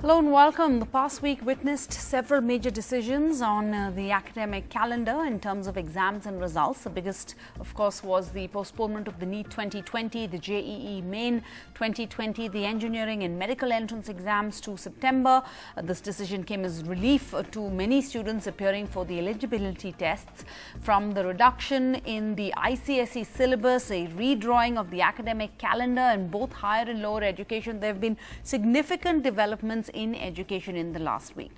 Hello and welcome. The past week witnessed several major decisions on the academic calendar in terms of exams and results. The biggest, of course, was the postponement of the NEET 2020, the JEE Main 2020, the engineering and medical entrance exams to September. This decision came as relief to many students appearing for the eligibility tests. From the reduction in the ICSE syllabus, a redrawing of the academic calendar in both higher and lower education, there have been significant developments in education in the last week.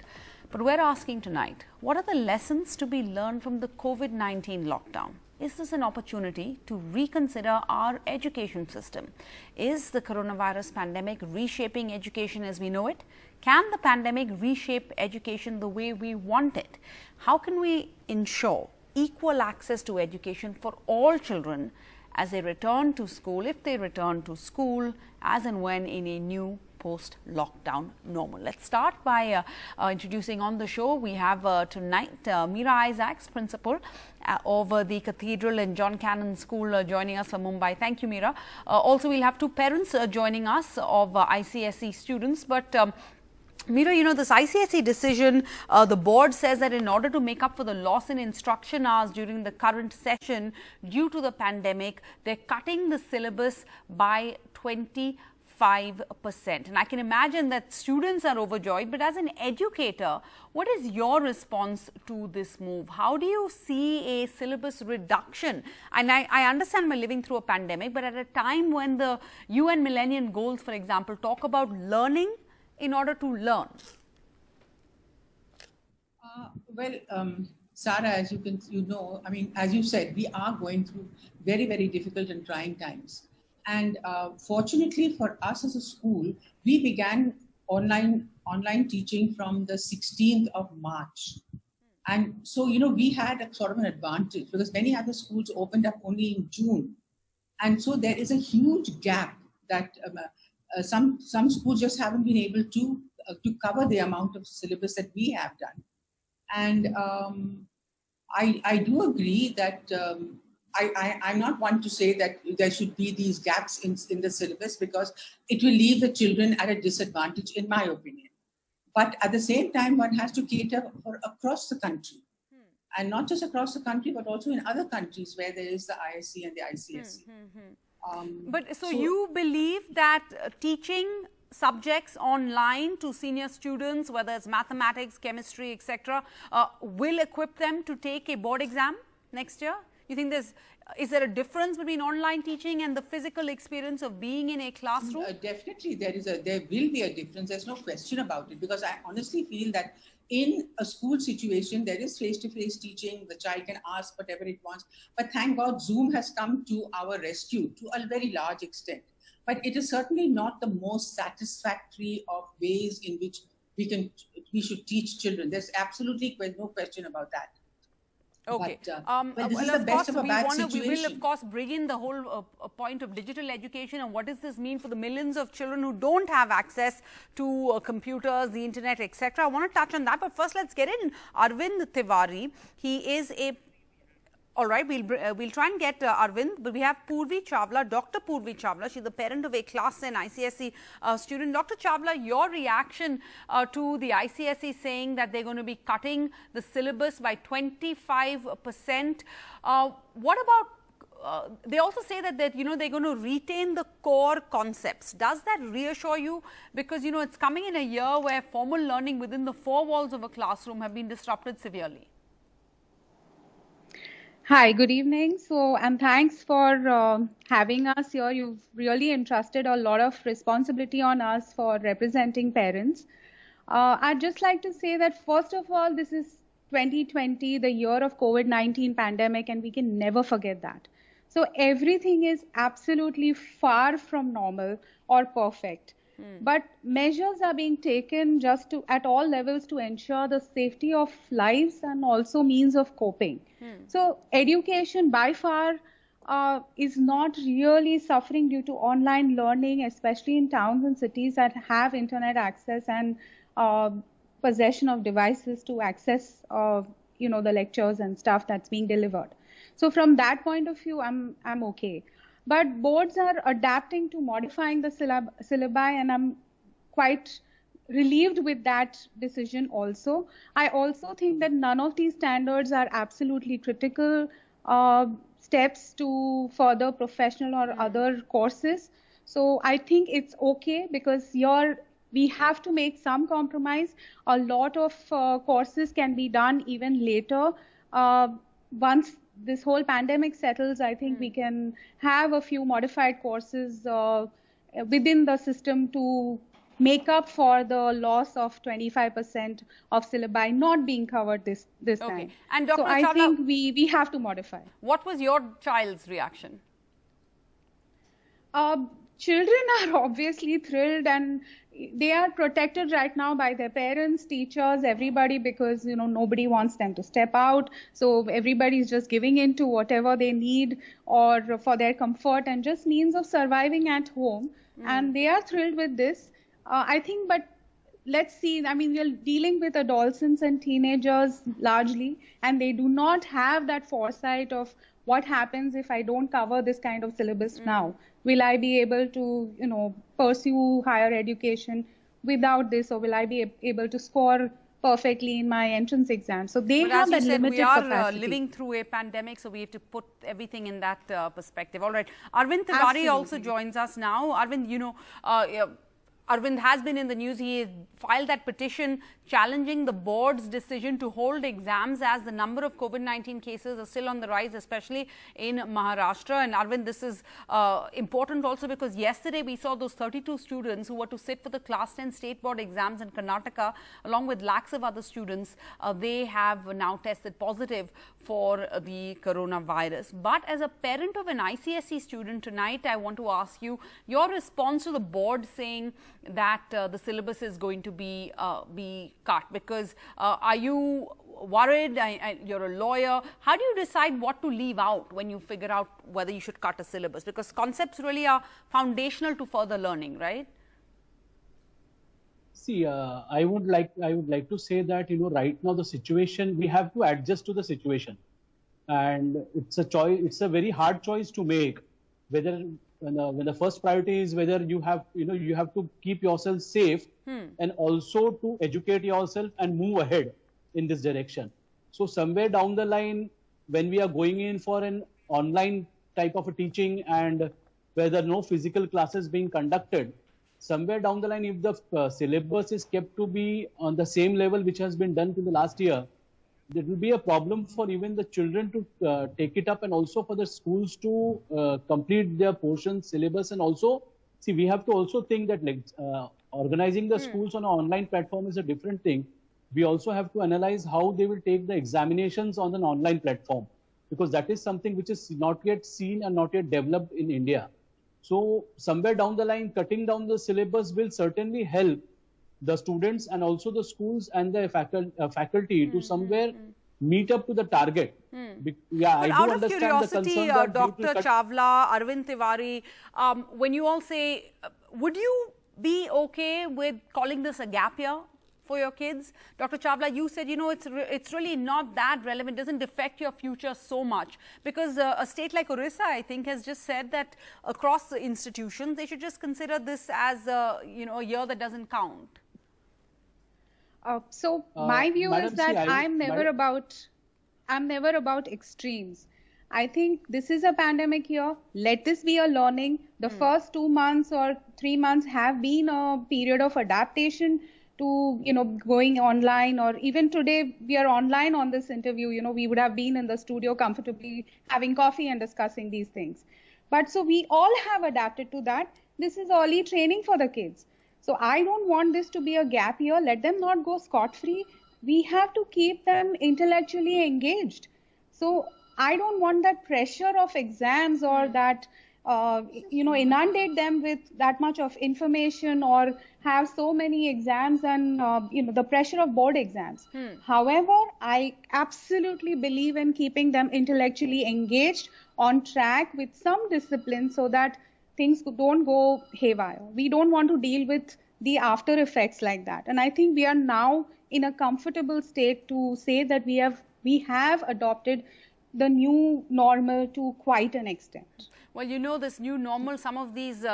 But we're asking tonight, what are the lessons to be learned from the COVID-19 lockdown? Is this an opportunity to reconsider our education system? Is the coronavirus pandemic reshaping education as we know it? Can the pandemic reshape education the way we want it? How can we ensure equal access to education for all children as they return to school, if they return to school, as and when in a new post-lockdown normal? Let's start by introducing on the show. We have tonight Meera Isaacs, principal of the Cathedral and John Cannon School, joining us from Mumbai. Thank you, Meera. Also, we'll have two parents joining us of ICSE students. But Meera, you know, this ICSE decision, the board says that in order to make up for the loss in instruction hours during the current session due to the pandemic, they're cutting the syllabus by 25%. And I can imagine that students are overjoyed, but as an educator, what is your response to this move? How do you see a syllabus reduction? And I understand we're living through a pandemic, but at a time when the UN Millennium Goals, for example, talk about learning in order to learn. Sarah, as I mean, as you said, we are going through very, very difficult and trying times. And fortunately for us as a school, we began online teaching from the 16th of March. And so, you know, we had a sort of an advantage because many other schools opened up only in June. And so there is a huge gap that some schools just haven't been able to cover the amount of syllabus that we have done. And I do agree that I'm not one to say that there should be these gaps in the syllabus because it will leave the children at a disadvantage, in my opinion. But at the same time, one has to cater for across the country. And not just across the country, but also in other countries where there is the ISC and the ICSE. So you believe that teaching subjects online to senior students, whether it's mathematics, chemistry, etc., will equip them to take a board exam next year? You think is there a difference between online teaching and the physical experience of being in a classroom? Definitely, there will be a difference. There's no question about it, because I honestly feel that in a school situation, there is face-to-face teaching. The child can ask whatever it wants. But thank God, Zoom has come to our rescue to a very large extent. But it is certainly not the most satisfactory of ways in which we should teach children. There's absolutely no question about that. Okay. But this is the best of a bad situation. We will, of course, bring in the whole point of digital education and what does this mean for the millions of children who don't have access to computers, the internet, etc. I want to touch on that, but first let's get in Arvind Tiwari. He is a... All right, we'll try and get Arvind, but we have Purvi Chawla, Dr. Purvi Chawla. She's the parent of a class 10 ICSE student. Dr. Chawla, your reaction to the ICSE saying that they're going to be cutting the syllabus by 25%. What about, they also say that you know, they're going to retain the core concepts. Does that reassure you? Because, you know, it's coming in a year where formal learning within the four walls of a classroom have been disrupted severely. Hi, good evening. And thanks for having us here. You've really entrusted a lot of responsibility on us for representing parents. I'd just like to say that first of all, this is 2020, the year of COVID-19 pandemic, and we can never forget that. So everything is absolutely far from normal or perfect. But measures are being taken at all levels to ensure the safety of lives and also means of coping. So education by far is not really suffering due to online learning, especially in towns and cities that have internet access and possession of devices to access you know, the lectures and stuff that's being delivered. So from that point of view, I'm okay. But boards are adapting to modifying the syllabi, and I'm quite relieved with that decision also. I also think that none of these standards are absolutely critical steps to further professional or other courses. So I think it's okay, because we have to make some compromise. A lot of courses can be done even later. Once this whole pandemic settles, I think we can have a few modified courses within the system to make up for the loss of 25% of syllabi not being covered this time. And Dr. So I Chawla, think we have to modify. What was your child's reaction? Children are obviously thrilled, and they are protected right now by their parents, teachers, everybody, because nobody wants them to step out. So everybody is just giving in to whatever they need or for their comfort and just means of surviving at home. And they are thrilled with this. I think, but let's see. I mean, we're dealing with adolescents and teenagers largely, and they do not have that foresight of what happens if I don't cover this kind of syllabus now. Will I be able to, pursue higher education without this, or will I be able to score perfectly in my entrance exam? So they have that limited capacity. We are living through a pandemic, so we have to put everything in that perspective. All right. Arvind Tiwari also joins us now. Arvind, Arvind has been in the news. He filed that petition challenging the board's decision to hold exams as the number of COVID-19 cases are still on the rise, especially in Maharashtra. And Arvind, this is important also because yesterday we saw those 32 students who were to sit for the Class 10 state board exams in Karnataka, along with lakhs of other students. They have now tested positive for the coronavirus. But as a parent of an ICSE student tonight, I want to ask you your response to the board saying that the syllabus is going to be cut, because are you worried? You're a lawyer. How do you decide what to leave out when you figure out whether you should cut a syllabus? Because concepts really are foundational to further learning, right? See, I would like to say that right now the situation, we have to adjust to the situation, and it's a choice. It's a very hard choice to make, whether when the first priority is whether you have to keep yourself safe and also to educate yourself and move ahead in this direction. So somewhere down the line, when we are going in for an online type of a teaching and where there are no physical classes being conducted, somewhere down the line, if the syllabus is kept to be on the same level which has been done in the last year, there will be a problem for even the children to take it up, and also for the schools to complete their portion syllabus. And also, see, we have to also think that organizing the schools on an online platform is a different thing. We also have to analyze how they will take the examinations on an online platform, because that is something which is not yet seen and not yet developed in India. So somewhere down the line, cutting down the syllabus will certainly help the students and also the schools and the faculty to somewhere meet up to the target. Yeah, I do understand the concern that Dr. Chawla, Arvind Tiwari, when you all say, would you be okay with calling this a gap year for your kids? Dr. Chawla, you said, it's really not that relevant, doesn't affect your future so much, because a state like Orissa, I think, has just said that across the institutions, they should just consider this as a year that doesn't count. So my view is that I'm never about extremes. I think this is a pandemic year. Let this be a learning. The first 2 months or 3 months have been a period of adaptation to, going online, or even today we are online on this interview. We would have been in the studio comfortably having coffee and discussing these things. But so we all have adapted to that. This is early training for the kids. So I don't want this to be a gap year. Let them not go scot-free. We have to keep them intellectually engaged. So I don't want that pressure of exams or that, inundate them with that much of information or have so many exams and, the pressure of board exams. However, I absolutely believe in keeping them intellectually engaged, on track with some discipline, so that things don't go haywire. We don't want to deal with the after effects like that. And I think we are now in a comfortable state to say that we have adopted the new normal to quite an extent. Well, you know, this new normal, some of these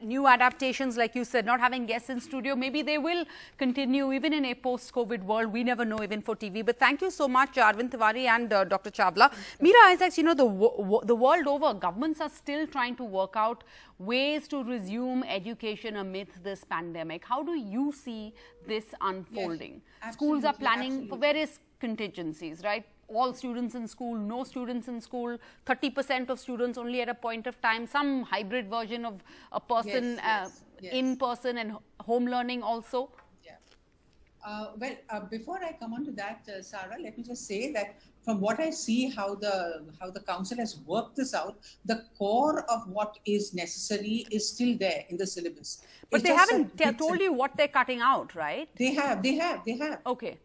new adaptations, like you said, not having guests in studio, maybe they will continue even in a post-COVID world. We never know, even for TV. But thank you so much, Arvind Tiwari and Dr. Chawla. Meera Isaacs, you know, the world over, governments are still trying to work out ways to resume education amidst this pandemic. How do you see this unfolding? Yes, schools are planning for various contingencies, right? All students in school, no students in school, 30% of students only at a point of time, some hybrid version of a person in person and home learning also. Yeah. Before I come on to that, Sarah, let me just say that from what I see, how the council has worked this out, the core of what is necessary is still there in the syllabus. But they haven't told you what they're cutting out, right? They have. Okay.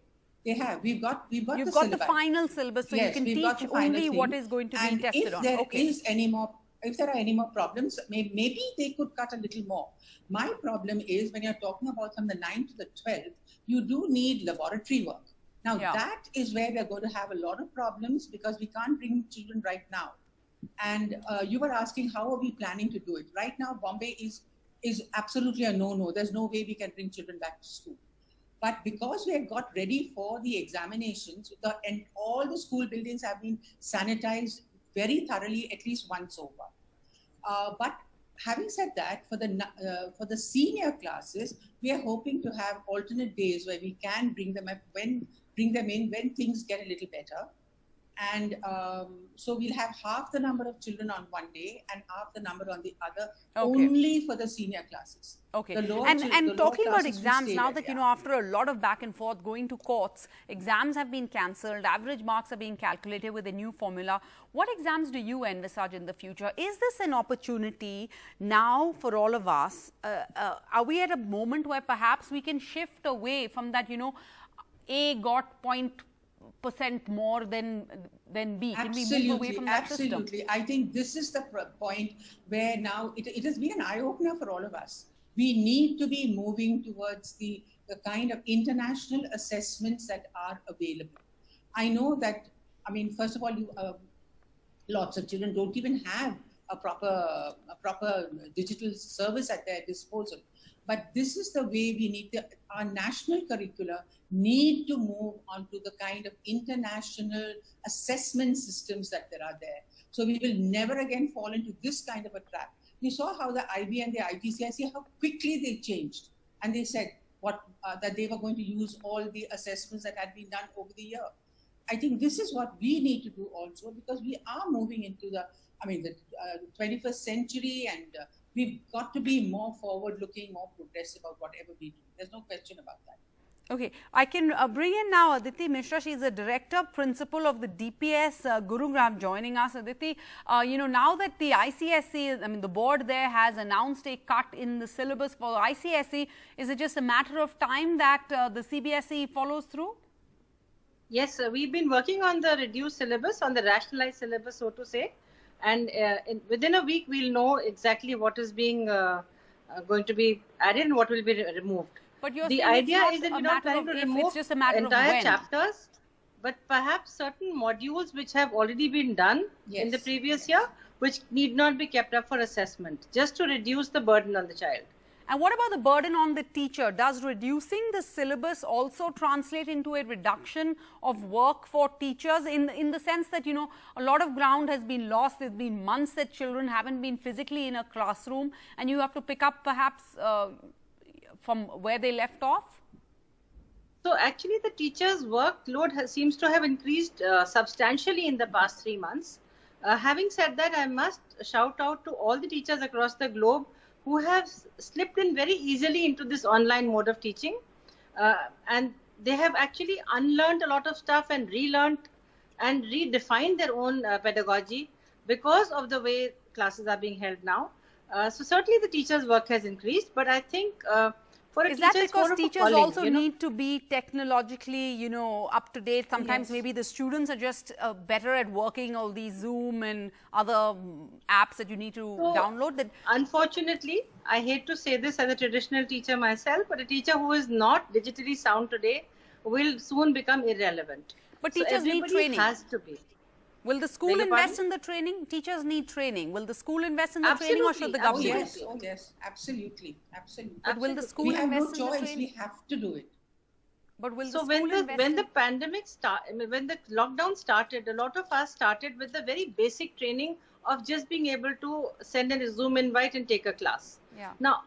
They have. You've got the final syllabus, so yes, you can teach only what is going to be tested on. If there are any more problems, maybe they could cut a little more. My problem is when you're talking about from the 9th to the 12th, you do need laboratory work. Now that is where we're going to have a lot of problems because we can't bring children right now. And you were asking how are we planning to do it? Right now, Bombay is absolutely a no-no. There's no way we can bring children back to school. But because we have got ready for the examinations, and all the school buildings have been sanitized very thoroughly, at least once over. But having said that, for the senior classes, we are hoping to have alternate days where we can bring them in when things get a little better. And so we'll have half the number of children on one day and half the number on the other, only for the senior classes. Okay. And talking about exams, now that, you know, after a lot of back and forth going to courts, exams have been cancelled, average marks are being calculated with a new formula. What exams do you envisage in the future? Is this an opportunity now for all of us? Are we at a moment where perhaps we can shift away from that, you know, A got 0.% more than B? Can we move away from that system? Absolutely. I think this is the point where now it has been an eye-opener for all of us. We need to be moving towards the kind of international assessments that are available. I know that, I mean, first of all, lots of children don't even have a proper digital service at their disposal. But this is the way we need our national curricula need to move on to the kind of international assessment systems that there are there. So we will never again fall into this kind of a trap. You saw how the IB and the ICSE, how quickly they changed. And they said that they were going to use all the assessments that had been done over the year. I think this is what we need to do also, because we are moving into the 21st century, and we've got to be more forward-looking, more progressive about whatever we do. There's no question about that. Okay, I can bring in now Aditi Mishra. She is the director principal of the DPS Gurugram, joining us. Aditi, you know, now that the ICSE, I mean, the board there has announced a cut in the syllabus for ICSE, is it just a matter of time that the CBSE follows through? Yes, we've been working on the reduced syllabus, on the rationalized syllabus, so to say. And within a week, we'll know exactly what is being going to be added and what will be removed. But the idea is that we're not planning to remove entire chapters, but perhaps certain modules which have already been done in the previous year, which need not be kept up for assessment, just to reduce the burden on the child. And what about the burden on the teacher? Does reducing the syllabus also translate into a reduction of work for teachers in the sense that, you know, a lot of ground has been lost? There's been months that children haven't been physically in a classroom, and you have to pick up perhaps from where they left off? So actually the teachers' workload seems to have increased substantially in the past 3 months. Having said that, I must shout out to all the teachers across the globe who have slipped in very easily into this online mode of teaching. And they have actually unlearned a lot of stuff and relearned and redefined their own pedagogy because of the way classes are being held now. So certainly the teachers' work has increased, but I think for a is teacher, that because teachers also need to be technologically, you know, up to date? Sometimes maybe the students are just better at working all these Zoom and other apps that you need to download. That unfortunately, I hate to say this as a traditional teacher myself, but a teacher who is not digitally sound today will soon become irrelevant. But teachers need training. Has to be. Will the school invest in the training? Teachers need training. Will the school invest in the training, or should the government? Oh yes, absolutely. But will the school we have no invest in the choice. training? We have to do it. But will So the school when the pandemic when the lockdown started, a lot of us started with the very basic training of just being able to send a Zoom invite and take a class. Yeah. Now,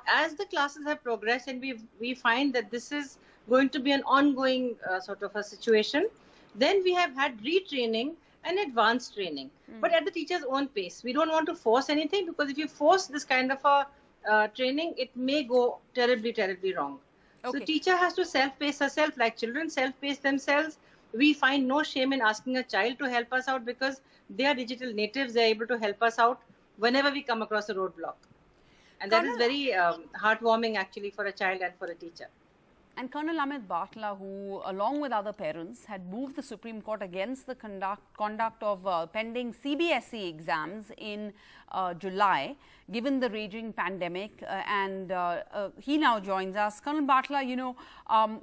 as the classes have progressed and we find that this is going to be an ongoing sort of a situation, then we have had retraining and advanced training, but at the teacher's own pace. We don't want to force anything, because if you force this kind of a training, it may go terribly, terribly wrong. Okay. So teacher has to self-pace herself, like children self-pace themselves. We find no shame in asking a child to help us out, because they are digital natives. They are able to help us out whenever we come across a roadblock. And that is very heartwarming actually for a child and for a teacher. And Colonel Amit Batla, who along with other parents had moved the Supreme Court against the conduct of pending CBSE exams in July, given the raging pandemic, and he now joins us. Colonel Batla, you know,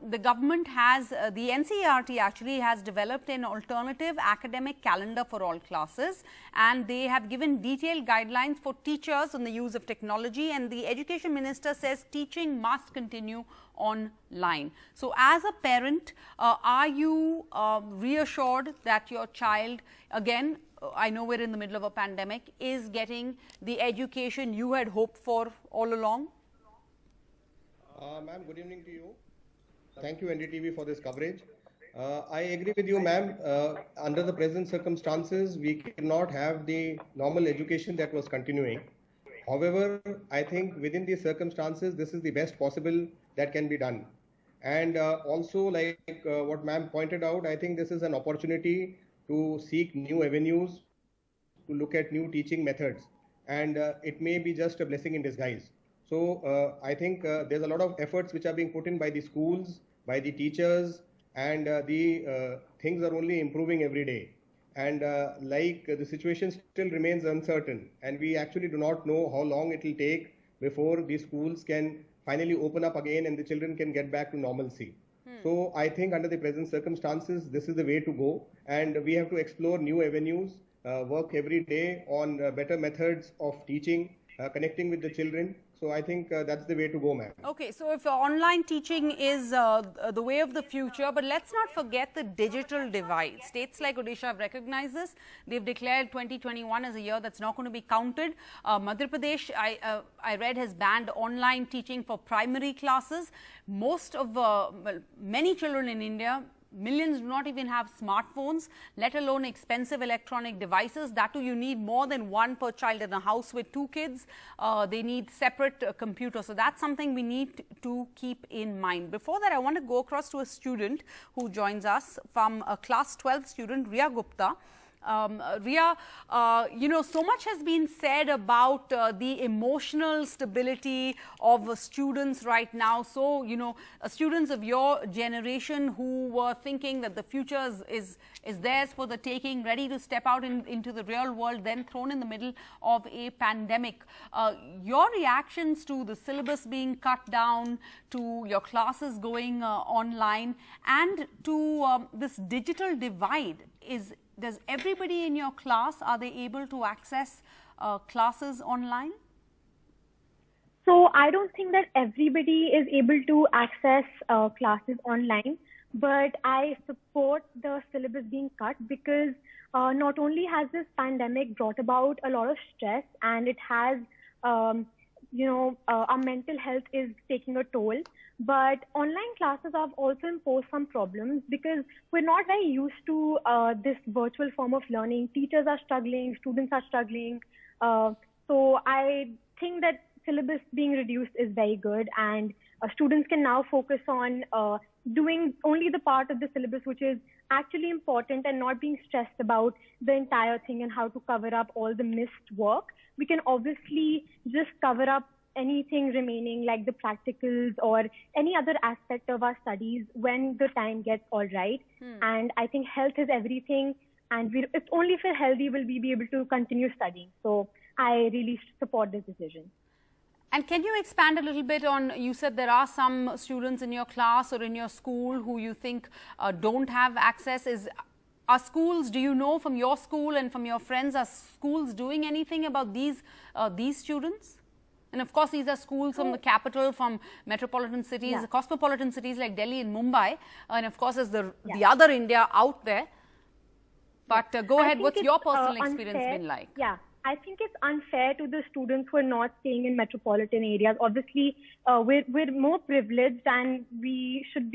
the government has, the NCERT actually has developed an alternative academic calendar for all classes, and they have given detailed guidelines for teachers on the use of technology, and the Education Minister says teaching must continue online. So as a parent, are you reassured that your child, again, I know we're in the middle of a pandemic, is getting the education you had hoped for all along? Ma'am, good evening to you. Thank you NDTV for this coverage. I agree with you, ma'am. Under the present circumstances, we cannot have the normal education that was continuing. However, I think within these circumstances, this is the best possible that can be done. And also, like what ma'am pointed out, I think this is an opportunity to seek new avenues, to look at new teaching methods, and it may be just a blessing in disguise. So I think there's a lot of efforts which are being put in by the schools, by the teachers, and the things are only improving every day. And the situation still remains uncertain, and we actually do not know how long it will take before the schools can finally open up again and the children can get back to normalcy. So I think under the present circumstances, this is the way to go, and we have to explore new avenues, work every day on better methods of teaching, connecting with the children. So I think that's the way to go, ma'am. Okay, so if online teaching is the way of the future, but let's not forget the digital divide. States like Odisha have recognized this. They've declared 2021 as a year that's not going to be counted. Madhya Pradesh, I read, has banned online teaching for primary classes. Most of, many children in India, millions do not even have smartphones, let alone expensive electronic devices. That too, you need more than one per child in a house with 2 kids. They need separate computers. So that's something we need to keep in mind. Before that, I want to go across to a student who joins us from a class 12 student, Riya Gupta. Riya, you know, so much has been said about the emotional stability of students right now. So, you know, students of your generation who were thinking that the future is theirs for the taking, ready to step out into the real world, then thrown in the middle of a pandemic. Your reactions to the syllabus being cut down, to your classes going online, and to this digital divide does everybody in your class, are they able to access classes online? So I don't think that everybody is able to access classes online, but I support the syllabus being cut because not only has this pandemic brought about a lot of stress, and it has, our mental health is taking a toll. But online classes have also imposed some problems because we're not very used to this virtual form of learning. Teachers are struggling, students are struggling. So I think that syllabus being reduced is very good, and students can now focus on doing only the part of the syllabus which is actually important and not being stressed about the entire thing and how to cover up all the missed work. We can obviously just cover up anything remaining, like the practicals or any other aspect of our studies, when the time gets all right. And I think health is everything, and if only if we're healthy will we be able to continue studying. So I really support this decision. And can you expand a little bit on, you said there are some students in your class or in your school who you think don't have access. Are schools, do you know from your school and from your friends, are schools doing anything about these students? And of course, these are schools from the capital, from metropolitan cities, cosmopolitan cities like Delhi and Mumbai, and of course, there's the other India out there. But go ahead, what's your personal experience been like? Yeah, I think it's unfair to the students who are not staying in metropolitan areas. Obviously, we're more privileged, and we should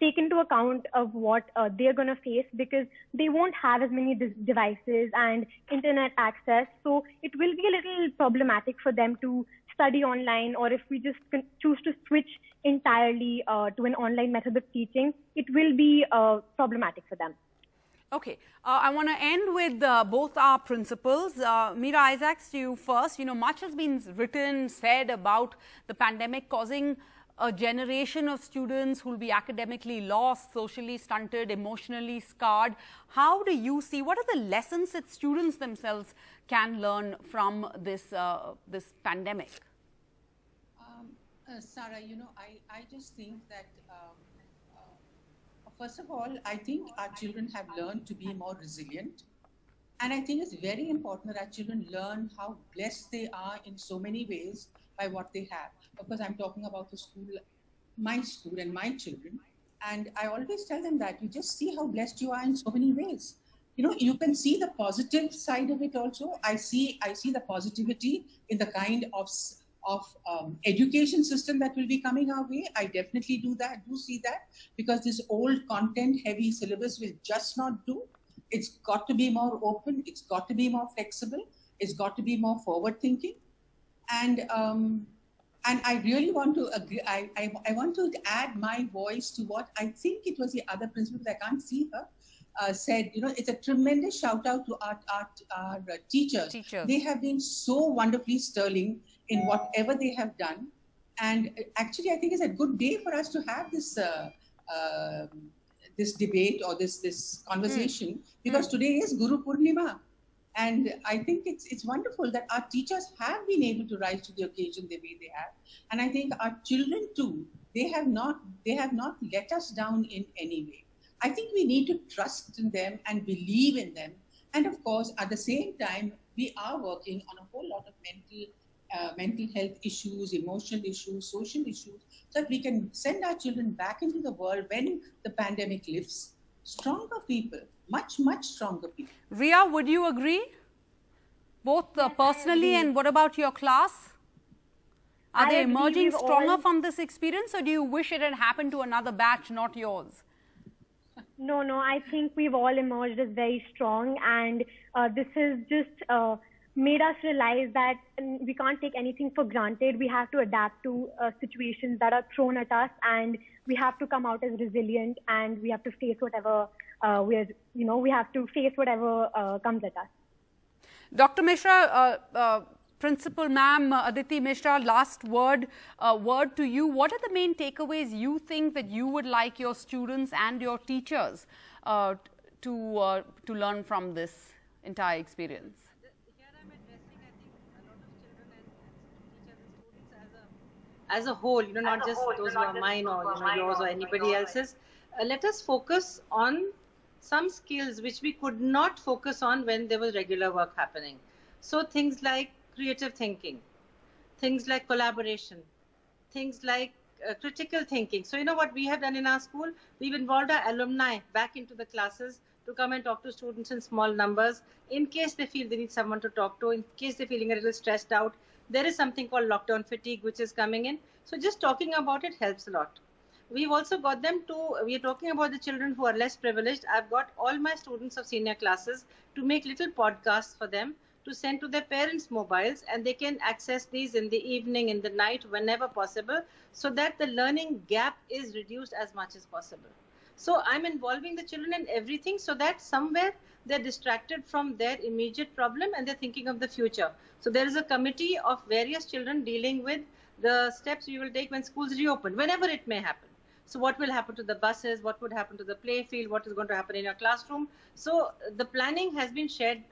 take into account of what they're going to face, because they won't have as many devices and internet access. So it will be a little problematic for them to study online, or if we just choose to switch entirely to an online method of teaching, it will be problematic for them. Okay, I want to end with both our principals. Meera Isaacs, to you first. You know, much has been written, said about the pandemic causing a generation of students who will be academically lost, socially stunted, emotionally scarred. How do you see, what are the lessons that students themselves can learn from this, this pandemic? Sarah, you know, I just think that first of all, I think our children have learned to be more resilient. And I think it's very important that our children learn how blessed they are in so many ways by what they have. Of course, I'm talking about the school, my school and my children. And I always tell them that you just see how blessed you are in so many ways. You know, you can see the positive side of it also. I see the positivity in the kind of education system that will be coming our way. I definitely do see that, because this old content heavy syllabus will just not do. It's got to be more open, it's got to be more flexible, it's got to be more forward thinking. And I really want to agree, I want to add my voice to what I think it was the other principal, I can't see her, said. You know, it's a tremendous shout out to our teachers. They have been so wonderfully sterling in whatever they have done. And actually, I think it's a good day for us to have this this debate or this conversation, because today is Guru Purnima. And I think it's wonderful that our teachers have been able to rise to the occasion the way they have. And I think our children too, they have not let us down in any way. I think we need to trust in them and believe in them. And of course, at the same time, we are working on a whole lot of mental health issues, emotional issues, social issues, so that we can send our children back into the world when the pandemic lifts, stronger people, much, much stronger people. Ria, would you agree? Both personally, and what about your class? Are they emerging stronger from this experience, or do you wish it had happened to another batch, not yours? No, I think we've all emerged as very strong, and this has just made us realize that we can't take anything for granted. We have to adapt to situations that are thrown at us, and we have to come out as resilient, and we have to face whatever we have to face whatever comes at us. Dr. Mishra, Principal Ma'am Aditi Mishra, last word to you. What are the main takeaways you think that you would like your students and your teachers to learn from this entire experience? Here I'm addressing, I think, a lot of children and teachers and students as a whole, you know, not just those who are mine or yours or anybody else's. Let us focus on some skills which we could not focus on when there was regular work happening. So things like creative thinking, things like collaboration, things like critical thinking. So you know what we have done in our school? We've involved our alumni back into the classes to come and talk to students in small numbers in case they feel they need someone to talk to, in case they're feeling a little stressed out. There is something called lockdown fatigue which is coming in. So just talking about it helps a lot. We've also got them to, we are talking about the children who are less privileged. I've got all my students of senior classes to make little podcasts for them to send to their parents' mobiles, and they can access these in the evening, in the night, whenever possible, so that the learning gap is reduced as much as possible. So I'm involving the children in everything so that somewhere they're distracted from their immediate problem and they're thinking of the future. So there is a committee of various children dealing with the steps we will take when schools reopen, whenever it may happen. So what will happen to the buses, what would happen to the play field, what is going to happen in your classroom. So the planning has been shared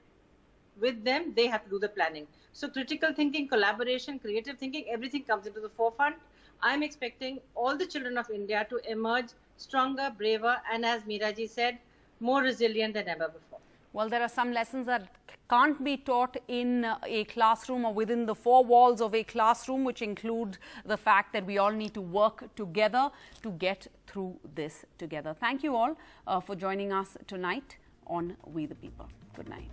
with them, they have to do the planning. So critical thinking, collaboration, creative thinking, everything comes into the forefront. I'm expecting all the children of India to emerge stronger, braver, and as Meera ji said, more resilient than ever before. Well, there are some lessons that can't be taught in a classroom or within the four walls of a classroom, which include the fact that we all need to work together to get through this together. Thank you all for joining us tonight on We the People. Good night.